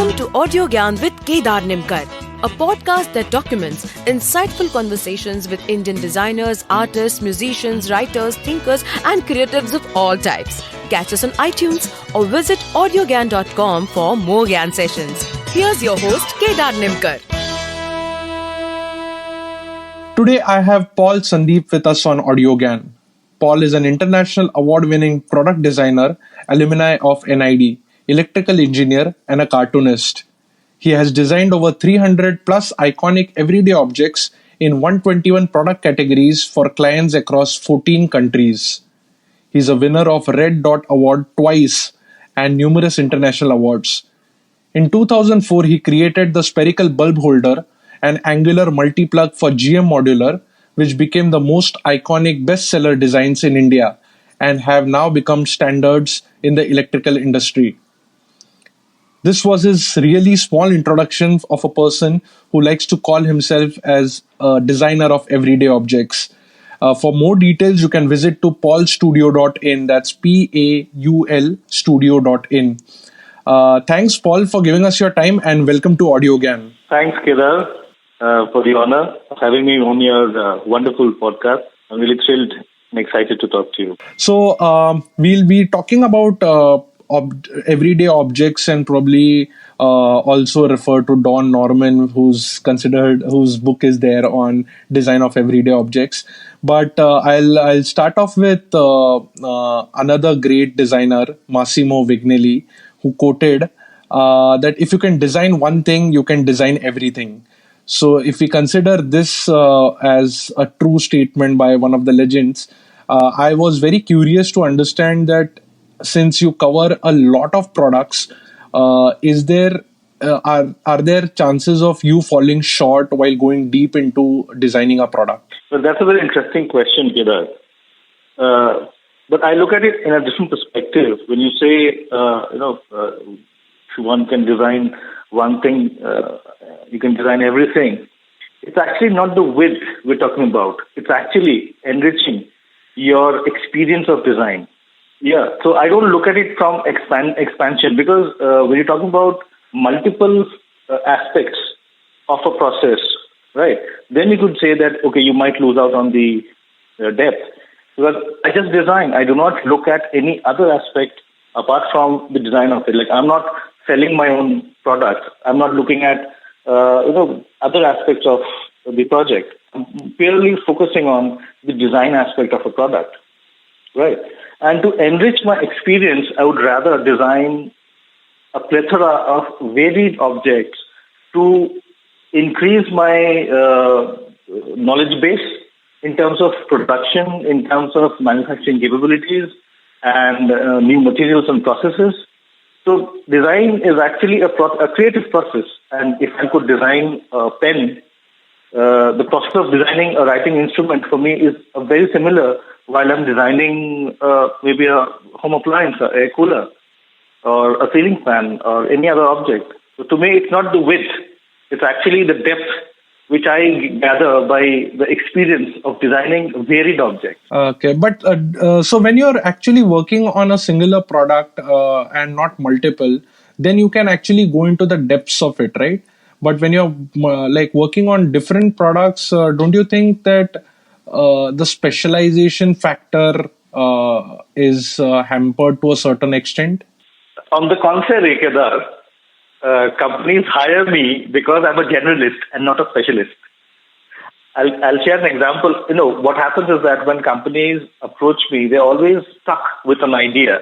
Welcome to Audio Gyan with Kedar Nimkar, a podcast that documents insightful conversations with Indian designers, artists, musicians, writers, thinkers, and creatives of all types. Catch us on iTunes or visit audiogyan.com for more Gyan sessions. Here's your host, Kedar Nimkar. Today I have Paul Sandeep with us on Audio Gyan. Paul is an international award-winning product designer, alumni of NID, electrical engineer, and a cartoonist. He has designed over 300 plus iconic everyday objects in 121 product categories for clients across 14 countries. He's a winner of Red Dot Award twice and numerous international awards. In 2004, he created the spherical bulb holder, an angular multi-plug for GM Modular, which became the most iconic bestseller designs in India and have now become standards in the electrical industry. This was his really small introduction of a person who likes to call himself as a designer of everyday objects. For more details, you can visit to paulstudio.in. That's Paul studio.in. Thanks, Paul, for giving us your time and welcome to Audio Gyan. Thanks, Kedar, for the honor of having me on your wonderful podcast. I'm really thrilled and excited to talk to you. So we'll be talking about everyday objects and probably also refer to Don Norman, whose book is there on design of everyday objects. But I'll start off with another great designer, Massimo Vignelli, who quoted that if you can design one thing, you can design everything. So if we consider this as a true statement by one of the legends, I was very curious to understand that since you cover a lot of products, are there chances of you falling short while going deep into designing a product? Well, that's a very interesting question, Kedar. But I look at it in a different perspective. When you say, if one can design one thing, you can design everything. It's actually not the width we're talking about. It's actually enriching your experience of design. Yeah, so I don't look at it from expansion because when you're talking about multiple aspects of a process, right, then you could say that, okay, you might lose out on the depth. Because I just design. I do not look at any other aspect apart from the design of it. Like, I'm not selling my own product. I'm not looking at, other aspects of the project. I'm purely focusing on the design aspect of a product, right? And to enrich my experience, I would rather design a plethora of varied objects to increase my knowledge base in terms of production, in terms of manufacturing capabilities, and new materials and processes. So design is actually a creative process. And if I could design a pen, the process of designing a writing instrument for me is very similar while I'm designing maybe a home appliance, a air cooler, or a ceiling fan, or any other object. So to me, it's not the width. It's actually the depth which I gather by the experience of designing varied objects. Okay, but so when you're actually working on a singular product and not multiple, then you can actually go into the depths of it, right? But when you're working on different products, don't you think that the specialization factor is hampered to a certain extent? On the contrary, Kedar, companies hire me because I'm a generalist and not a specialist. I'll share an example. What happens is that when companies approach me, they're always stuck with an idea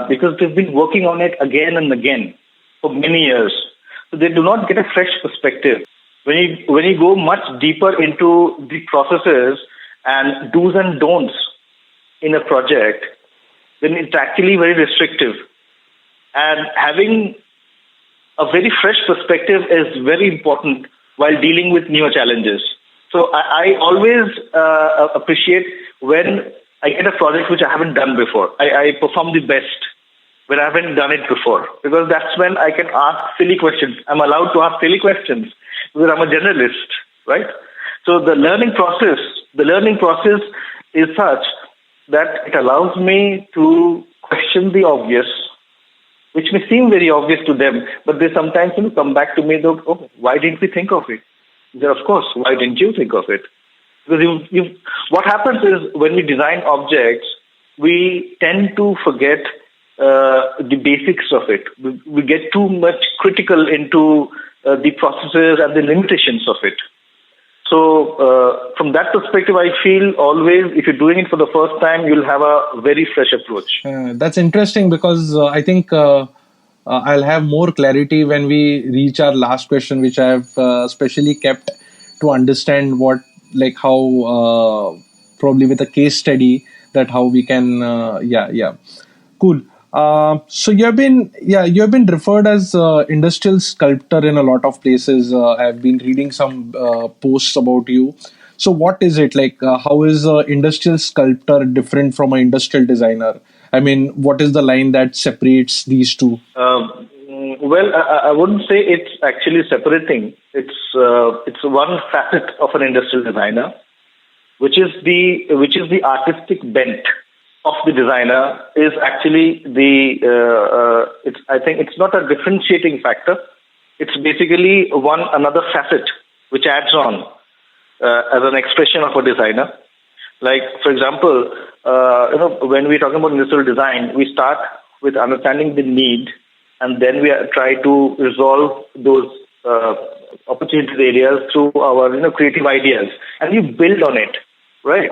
because they've been working on it again and again for many years. So they do not get a fresh perspective. When you go much deeper into the processes and do's and don'ts in a project, then it's actually very restrictive. And having a very fresh perspective is very important while dealing with newer challenges. So I always appreciate when I get a project which I haven't done before. I perform the best when I haven't done it before, because that's when I can ask silly questions. I'm allowed to ask silly questions because I'm a generalist, right? So the learning process is such that it allows me to question the obvious which may seem very obvious to them, but they sometimes come back to me, though, oh, why didn't we think of it? Then, of course, why didn't you think of it? Because what happens is when we design objects, we tend to forget the basics of it. We get too much critical into the processes and the limitations of it. So from that perspective, I feel always if you're doing it for the first time, you'll have a very fresh approach. That's interesting because I think I'll have more clarity when we reach our last question, which I have specially kept to understand how probably with a case study that how we can cool. So you have been referred as industrial sculptor in a lot of places. I've been reading some posts about you. So what is it like? How is an industrial sculptor different from an industrial designer? I mean, what is the line that separates these two? Well, I wouldn't say it's actually separating. It's one facet of an industrial designer, which is the artistic bent of the designer is actually I think it's not a differentiating factor. It's basically another facet which adds on as an expression of a designer. Like, for example, when we're talking about industrial design, we start with understanding the need, and then we try to resolve those opportunity areas through our creative ideas, and you build on it, right?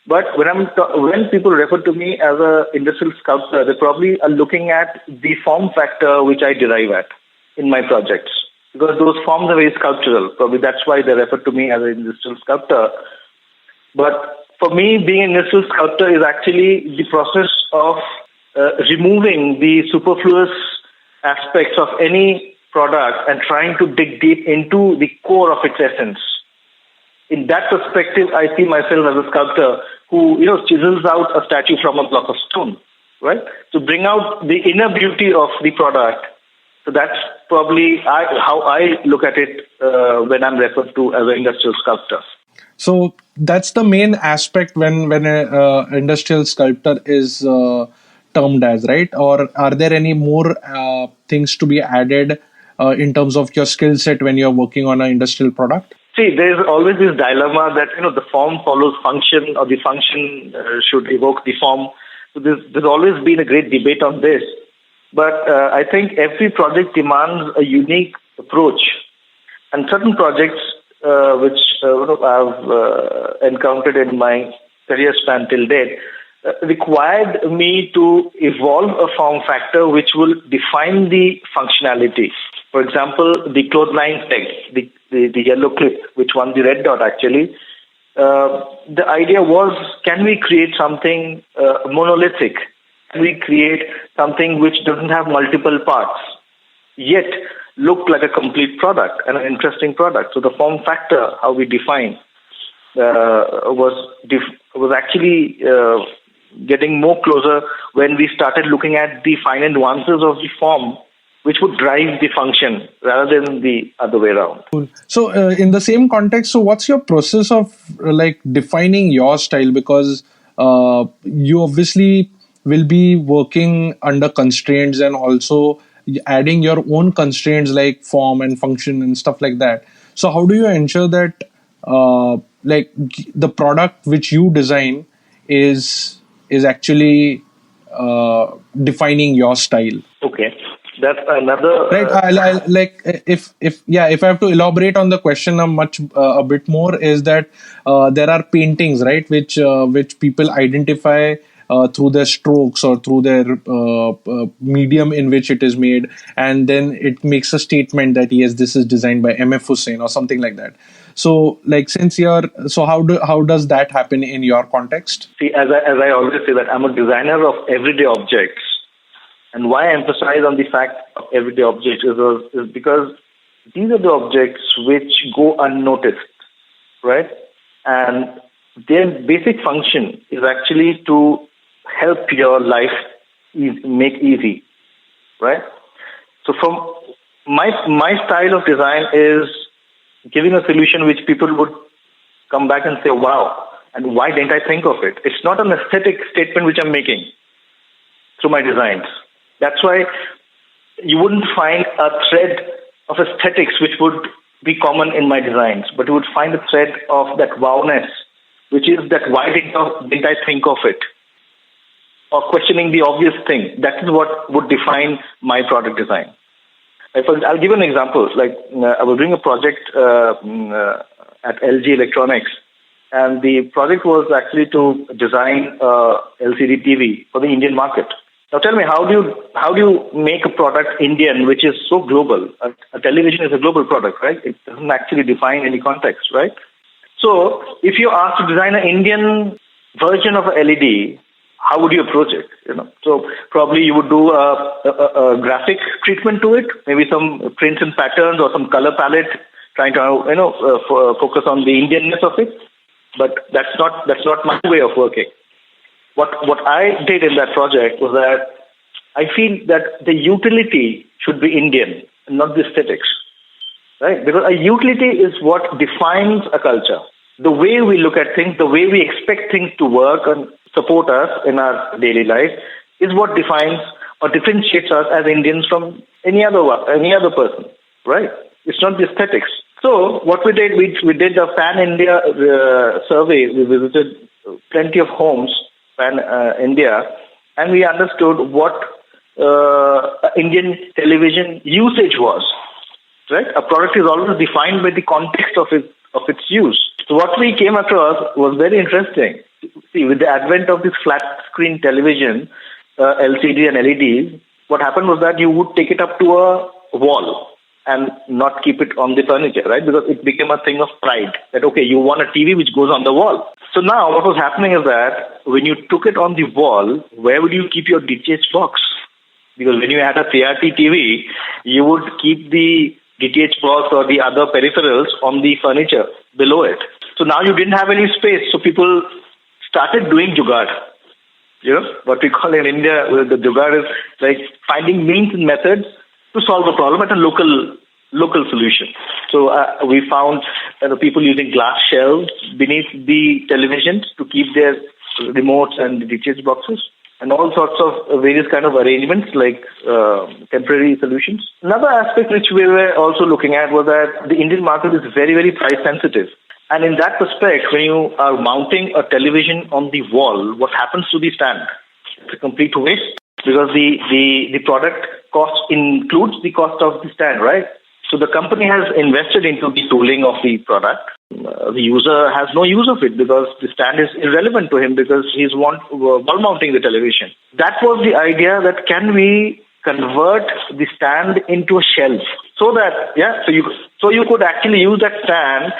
But when people refer to me as an industrial sculptor, they probably are looking at the form factor which I derive at in my projects, because those forms are very sculptural. Probably that's why they refer to me as an industrial sculptor. But for me, being an industrial sculptor is actually the process of removing the superfluous aspects of any product and trying to dig deep into the core of its essence. In that perspective, I see myself as a sculptor who, chisels out a statue from a block of stone, right? To bring out the inner beauty of the product. So that's probably how I look at it when I'm referred to as an industrial sculptor. So that's the main aspect when an industrial sculptor is termed as, right? Or are there any more things to be added in terms of your skill set when you're working on an industrial product? See, there's always this dilemma that, the form follows function, or the function should evoke the form. So there's always been a great debate on this. But I think every project demands a unique approach. And certain projects which I've encountered in my career span till date required me to evolve a form factor which will define the functionality. For example, the clothesline peg, the yellow clip, which won the red dot actually. The idea was, can we create something monolithic? Can we create something which doesn't have multiple parts, yet look like a complete product and an interesting product? So the form factor, how we define, was actually getting more closer when we started looking at the finer nuances of the form, which would drive the function rather than the other way around. Cool. So in the same context, so what's your process of defining your style? Because you obviously will be working under constraints and also adding your own constraints like form and function and stuff like that. So how do you ensure that the product which you design is actually defining your style? Okay. That's another right. If I have to elaborate on the question a bit more, is that there are paintings, right, which people identify through their strokes or through their medium in which it is made, and then it makes a statement that yes, this is designed by M.F. Hussain or something like that. So how does that happen in your context? See, as I always say, that I'm a designer of everyday objects. And why I emphasize on the fact of everyday objects is because these are the objects which go unnoticed, right? And their basic function is actually to help your life make easy, right? So from my style of design is giving a solution which people would come back and say, wow, and why didn't I think of it? It's not an aesthetic statement which I'm making through my designs. That's why you wouldn't find a thread of aesthetics which would be common in my designs, but you would find a thread of that wowness, which is that why didn't I think of it? Or questioning the obvious thing. That is what would define my product design. I'll give an example. I was doing a project at LG Electronics, and the project was actually to design LCD TV for the Indian market. Now tell me, how do you make a product Indian which is so global? A television is a global product, right? It doesn't actually define any context, right? So if you ask to design an Indian version of a LED, how would you approach it? So probably you would do a graphic treatment to it, maybe some prints and patterns or some color palette, trying to focus on the Indianness of it. But that's not my way of working. What I did in that project was that I feel that the utility should be Indian, not the aesthetics, right? Because a utility is what defines a culture. The way we look at things, the way we expect things to work and support us in our daily life is what defines or differentiates us as Indians from any other person, right? It's not the aesthetics. So what we did, we did a pan-India survey. We visited plenty of homes pan-India, and we understood what Indian television usage was, right? A product is always defined by the context of its use. So what we came across was very interesting. See, with the advent of this flat screen television, LCD and LEDs, what happened was that you would take it up to a wall and not keep it on the furniture, right? Because it became a thing of pride that, okay, you want a TV which goes on the wall. So now what was happening is that when you took it on the wall, where would you keep your DTH box? Because when you had a CRT TV, you would keep the DTH box or the other peripherals on the furniture below it. So now you didn't have any space. So people started doing jugaad. What we call in India, the jugaad is like finding means and methods to solve a problem at a local solution. So we found people using glass shelves beneath the televisions to keep their remotes and the DTH boxes, and all sorts of various kind of arrangements like temporary solutions. Another aspect which we were also looking at was that the Indian market is very, very price sensitive. And in that respect, when you are mounting a television on the wall, what happens to the stand? It's a complete waste because the product cost includes the cost of the stand, right? So the company has invested into the tooling of the product. The user has no use of it because the stand is irrelevant to him because he's wall mounting the television. That was the idea, that can we convert the stand into a shelf so that, so you could actually use that stand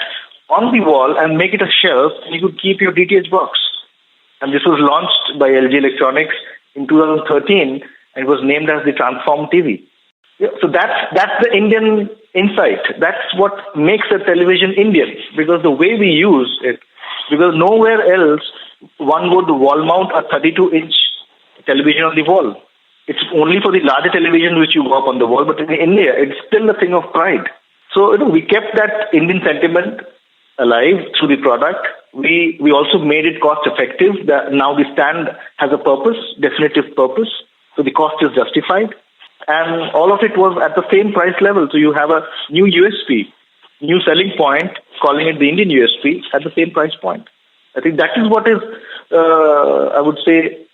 on the wall and make it a shelf, and you could keep your DTH box. And this was launched by LG Electronics in 2013, and it was named as the Transform TV. So that's the Indian insight. That's what makes a television Indian, because the way we use it, because nowhere else one would wall mount a 32-inch television on the wall. It's only for the larger television which you go up on the wall, but in India, it's still a thing of pride. So we kept that Indian sentiment alive through the product. We also made it cost effective. That now the stand has a purpose, definitive purpose. So the cost is justified. And all of it was at the same price level. So you have a new USP, new selling point, calling it the Indian USP at the same price point. I think that is what is, I would say,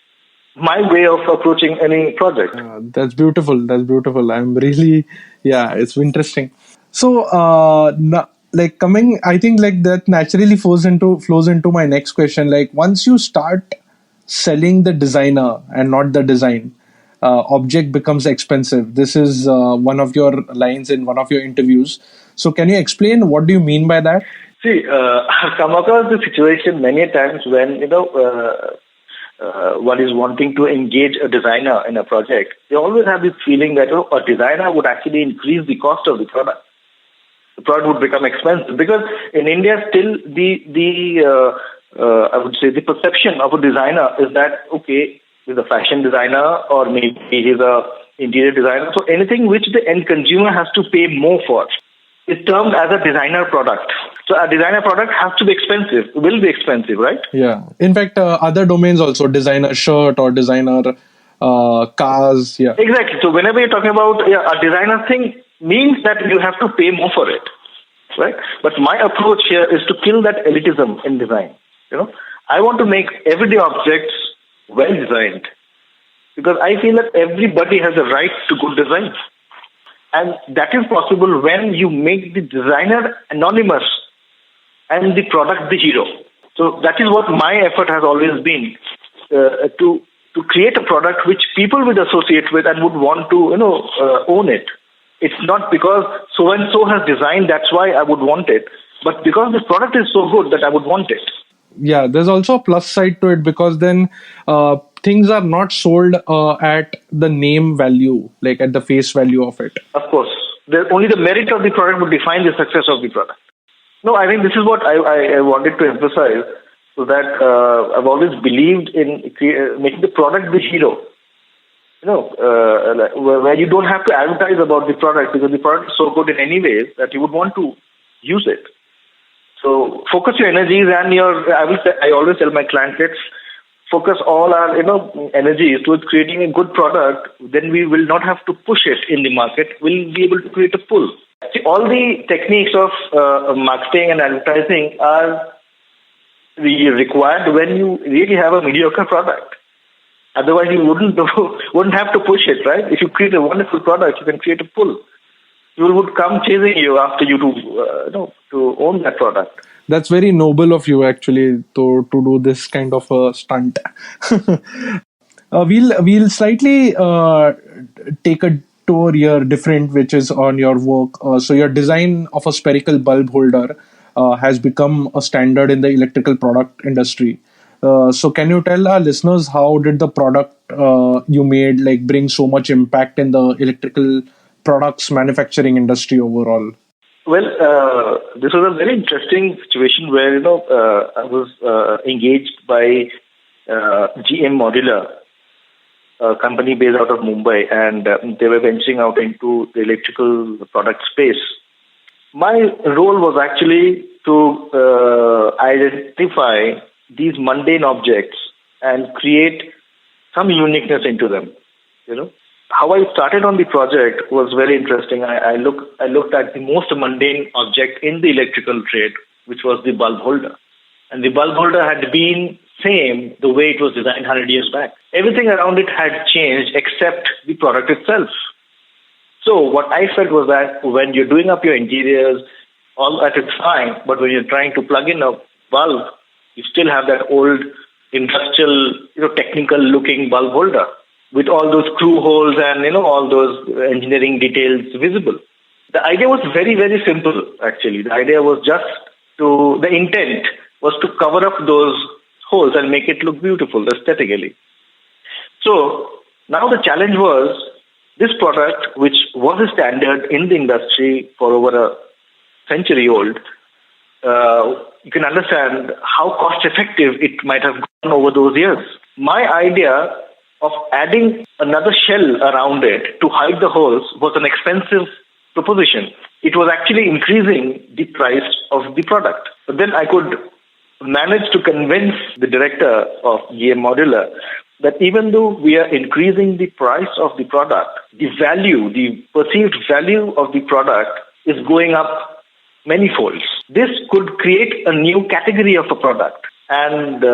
my way of approaching any project. That's beautiful. I'm really, it's interesting. So, I think that naturally flows into my next question. Like, once you start selling the designer and not the design, object becomes expensive. This is one of your lines in one of your interviews. So can you explain what do you mean by that? See, I've come across the situation many times when, one is wanting to engage a designer in a project. They always have this feeling that a designer would actually increase the cost of the product. The product would become expensive because in India still I would say the perception of a designer is that, okay, he's a fashion designer or maybe he's a interior designer. So anything which the end consumer has to pay more for is termed as a designer product. So a designer product has to be expensive, will be expensive, right? Yeah. In fact, other domains also, designer shirt or designer cars. Yeah. Exactly. So whenever you're talking about a designer thing, means that you have to pay more for it, right? But my approach here is to kill that elitism in design. I want to make everyday objects well designed, because I feel that everybody has a right to good design. And that is possible when you make the designer anonymous and the product the hero. So that is what my effort has always been, to create a product which people would associate with and would want to own it. It's not because so and so has designed, that's why I would want it, but because this product is so good that I would want it. Yeah, there's also a plus side to it, because then things are not sold at the name value, like at the face value of it. Of course, only the merit of the product would define the success of the product. No, I think this is what I wanted to emphasize, so that I've always believed in making the product the hero. Where you don't have to advertise about the product, because the product is so good in any way that you would want to use it. So focus your energies and I always tell my clients, let's focus all our energies towards creating a good product. Then we will not have to push it in the market. We'll be able to create a pull. See, all the techniques of marketing and advertising are required when you really have a mediocre product. Otherwise, you wouldn't have to push it, right? If you create a wonderful product, you can create a pull. People would come chasing you after you to own that product. That's very noble of you, actually, to do this kind of a stunt. We'll slightly take a tour here, different, which is on your work. So your design of a spherical bulb holder has become a standard in the electrical product industry. So can you tell our listeners, how did the product you made bring so much impact in the electrical products manufacturing industry overall? Well, this was a very interesting situation where I was engaged by GM Modular, a company based out of Mumbai, and they were venturing out into the electrical product space. My role was actually to identify these mundane objects and create some uniqueness into them. How I started on the project was very interesting. I looked at the most mundane object in the electrical trade, which was the bulb holder. And the bulb holder had been same the way it was designed 100 years back. Everything around it had changed except the product itself. So what I felt was that when you're doing up your interiors, all that is fine, but when you're trying to plug in a bulb, you still have that old industrial, technical looking bulb holder with all those screw holes and, all those engineering details visible. The idea was very, very simple, actually. The idea was the intent was to cover up those holes and make it look beautiful aesthetically. So now the challenge was this product, which was a standard in the industry for over a century old, you can understand how cost effective it might have gone over those years. My idea of adding another shell around it to hide the holes was an expensive proposition. It was actually increasing the price of the product. But then I could manage to convince the director of GM Modular that even though we are increasing the price of the product, the perceived value of the product is going up many folds. This could create a new category of a product. And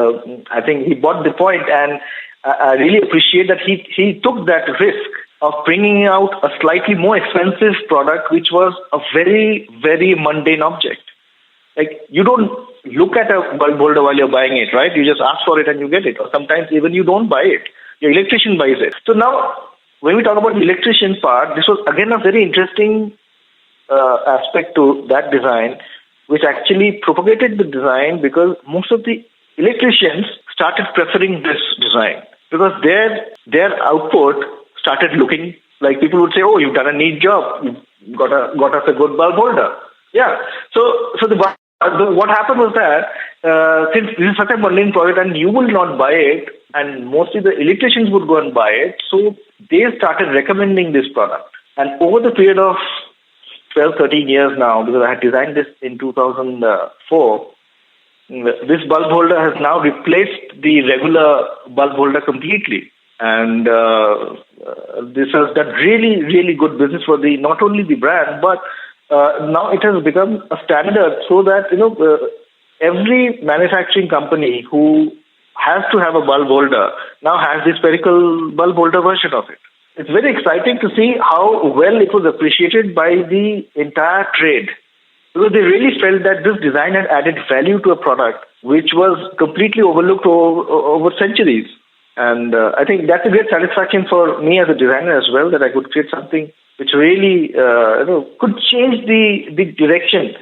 I think he bought the point, and I really appreciate that he took that risk of bringing out a slightly more expensive product, which was a very, very mundane object. You don't look at a bulb holder while you're buying it, right? You just ask for it and you get it. Or sometimes even you don't buy it. Your electrician buys it. So now, when we talk about the electrician part, this was again a very interesting aspect to that design, which actually propagated the design because most of the electricians started preferring this design because their output started looking like people would say, "Oh, you've done a neat job. You've got us a good bulb holder." Yeah. So what happened was that since this is such a mundane product and you will not buy it, and mostly the electricians would go and buy it, so they started recommending this product. And over the period of 12, 13 years now, because I had designed this in 2004, this bulb holder has now replaced the regular bulb holder completely. And this has done really, really good business for the not only the brand, but now it has become a standard so that every manufacturing company who has to have a bulb holder now has the spherical bulb holder version of it. It's very exciting to see how well it was appreciated by the entire trade, because they really felt that this design had added value to a product which was completely overlooked over centuries. And I think that's a great satisfaction for me as a designer as well, that I could create something which really could change the direction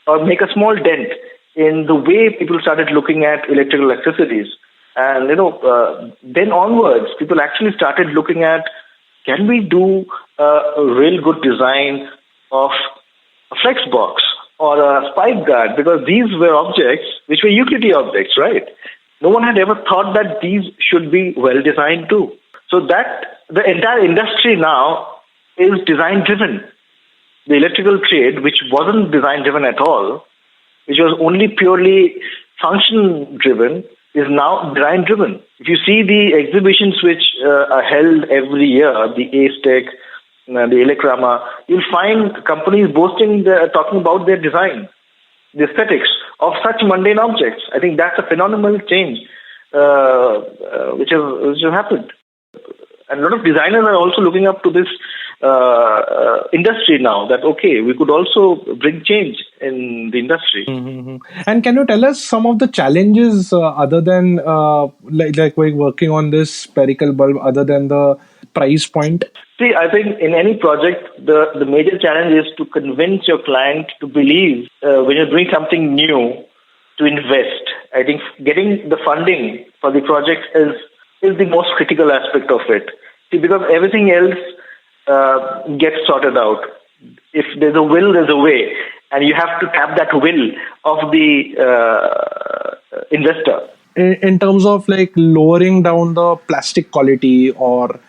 or make a small dent in the way people started looking at electrical accessories. And then onwards, people actually started looking at, can we do a real good design of a flex box or a spike guard? Because these were objects which were utility objects, right? No one had ever thought that these should be well designed too. So that the entire industry now is design driven. The electrical trade, which wasn't design driven at all, which was only purely function driven, is now design driven. If you see the exhibitions which are held every year, the ASTEC, the Elecrama, you'll find companies talking about their design, the aesthetics of such mundane objects. I think that's a phenomenal change which has happened. And a lot of designers are also looking up to this industry now, that, okay, we could also bring change in the industry. Mm-hmm. And can you tell us some of the challenges other than like working on this spherical bulb, other than the price point? See, I think in any project, the major challenge is to convince your client to believe when you're doing something new, to invest. I think getting the funding for the project is the most critical aspect of it. See, because everything else gets sorted out. If there's a will, there's a way. And you have to tap that will of the investor. In terms of like lowering down the plastic quality or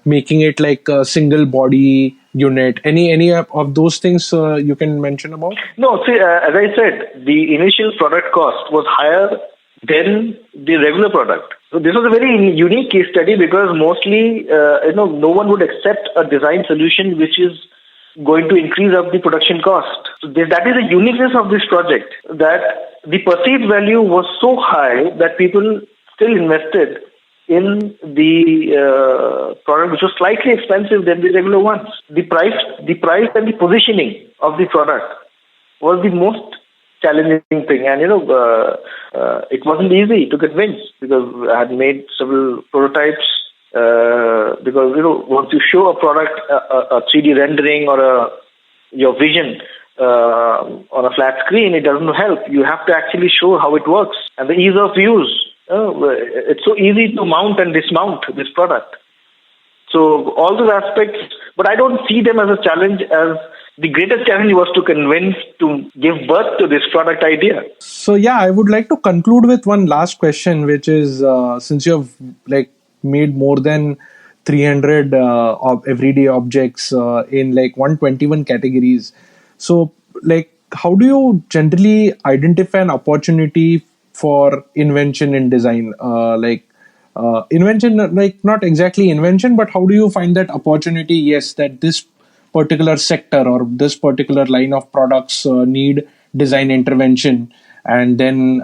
making it like a single body unit, any of those things you can mention about? No, see, as I said, the initial product cost was higher than the regular product. So this was a very unique case study, because mostly, no one would accept a design solution which is going to increase up the production cost. So that is the uniqueness of this project, that the perceived value was so high that people still invested in the product, which was slightly expensive than the regular ones. The price and the positioning of the product was the most challenging thing, and it wasn't easy to convince, because I had made several prototypes. Because once you show a product, a 3D rendering or your vision on a flat screen, it doesn't help. You have to actually show how it works and the ease of use. It's so easy to mount and dismount this product. So all those aspects, but I don't see them as a challenge. As the greatest challenge was to convince to give birth to this product idea. So yeah, I would like to conclude with one last question, which is since you have made more than 300 of everyday objects in 121 categories. So how do you generally identify an opportunity for invention in design? Invention, not exactly invention, but how do you find that opportunity? Yes, that this particular sector or this particular line of products need design intervention, and then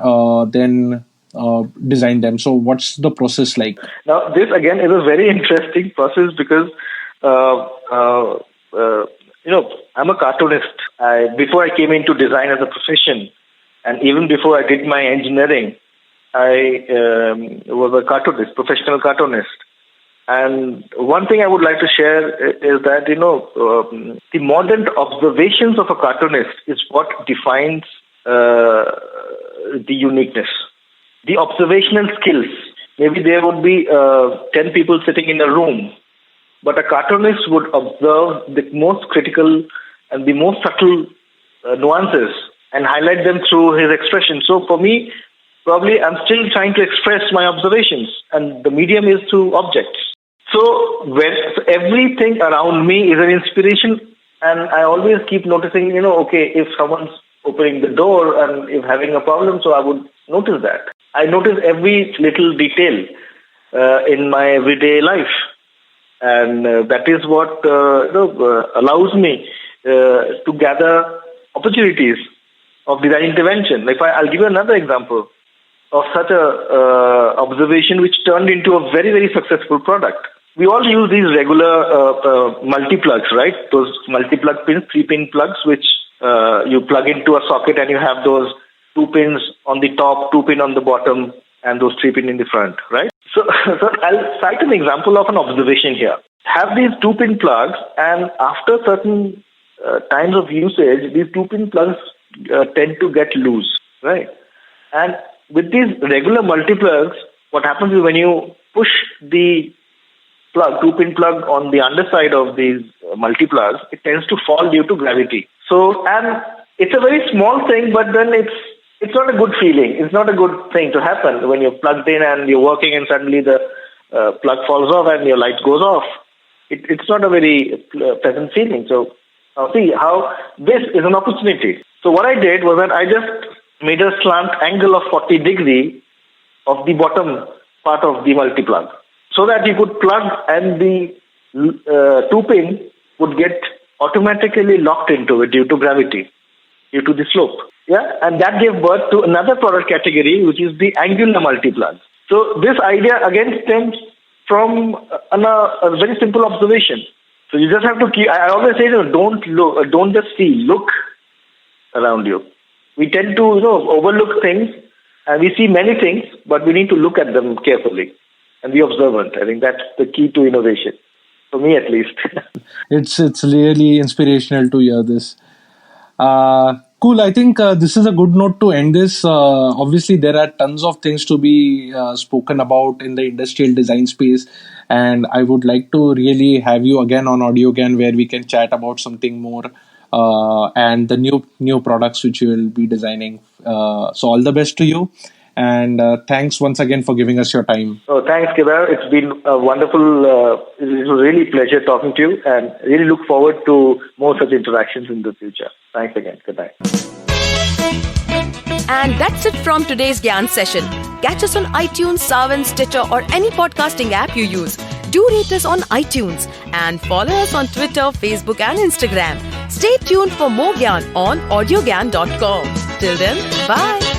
design them. So what's the process like? Now, this again is a very interesting process, because I'm a cartoonist. Before I came into design as a profession, and even before I did my engineering, I was a cartoonist, professional cartoonist. And one thing I would like to share is that, the modern observations of a cartoonist is what defines the uniqueness. The observational skills. Maybe there would be 10 people sitting in a room, but a cartoonist would observe the most critical and the most subtle nuances and highlight them through his expression. So for me, probably I'm still trying to express my observations, and the medium is through objects. So everything around me is an inspiration, and I always keep noticing, if someone's opening the door and if having a problem, so I would notice that. I notice every little detail in my everyday life. And that is what allows me to gather opportunities of design intervention. I'll give you another example of such a observation which turned into a very, very successful product. We all use these regular multi-plugs, right? Those multi-plug pins, 3-pin plugs, which you plug into a socket and you have those 2 pins on the top, 2 pin on the bottom, and those 3 pin in the front, right? So I'll cite an example of an observation here. Have these 2-pin plugs, and after certain times of usage, these 2-pin plugs tend to get loose, right? And with these regular multi-plugs, what happens is when you push the 2-pin plug on the underside of these multi-plugs, it tends to fall due to gravity. So, and it's a very small thing, but then it's not a good feeling. It's not a good thing to happen when you're plugged in and you're working and suddenly the plug falls off and your light goes off. It's not a very pleasant feeling. So see how this is an opportunity. So what I did was that I just made a slant angle of 40 degrees of the bottom part of the multi-plug, so that you could plug and the 2-pin would get automatically locked into it due to gravity, due to the slope. Yeah, and that gave birth to another product category, which is the angular multi-plug. So this idea again stems from a very simple observation. So you just have to keep. I always say, don't just see, look around you. We tend to overlook things, and we see many things, but we need to look at them carefully and be observant. I think that's the key to innovation, for me at least. It's really inspirational to hear this. Cool. I think this is a good note to end this. Obviously, there are tons of things to be spoken about in the industrial design space. And I would like to really have you again on AudioGAN, where we can chat about something more and the new products which you will be designing. So all the best to you. And thanks once again for giving us your time. Oh, thanks, Kedar. It's been a wonderful, it was really a pleasure talking to you, and really look forward to more such interactions in the future. Thanks again. Good night. And that's it from today's Gyan session. Catch us on iTunes, Saavn, Stitcher, or any podcasting app you use. Do rate us on iTunes and follow us on Twitter, Facebook, and Instagram. Stay tuned for more Gyan on AudioGAN.com. Till then, bye.